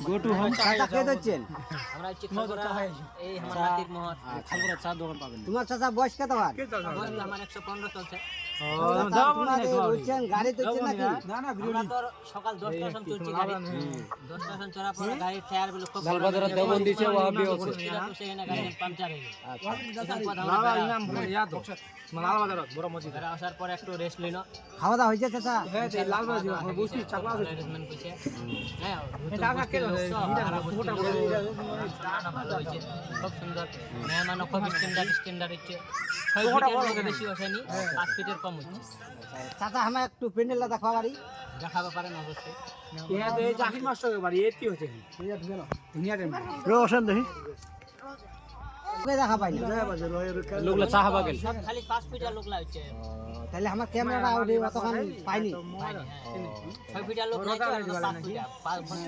Go to home. চাচা কে দিচ্ছেন? আমরা হচ্ছে খবরা এই আমার নাতির মোহর খবরের চা দোকান পাবেন। তোমার চাচা বয়স কত বার? বয়স তো আমার 115 চলছে। গাড়ি দিচ্ছেন নাকি? আমরা তো সকাল 10টার সময় চলছি গাড়ি 10টার সময় চড়া পরে গাড়ির টায়ার গুলো খুব লালবাজারের দেবন দিছে ওয়াবি আছে। সেখানে গাড়ি পাংচার হয়ে গেছে আসার পরে একটু রেস্ট নিল খাওয়া দাওয়া হয়েছে চাচা? ম্যানেজমেন্ট করছে হ্যাঁ ভালো হয়েছে খুব সুন্দর মেহমান খুব স্ট্যান্ডার্ড হচ্ছে 6 ফিটের বেশি বসেনি 5 ফিটের কম হচ্ছে চাচা আমার একটু প্যান্ডেলটা দেখা বাড়ি দেখাতে পারেন অবশ্যই রোশন দেখি দেখা পাই না। লোকলা চা খাবা গেল। সব খালি 5 ফিটের লোক লাগছে তাহলে আমার ক্যামেরাটা অতখানি পাইনি। 6 ফিটের লোক নাই তো 5 ফিট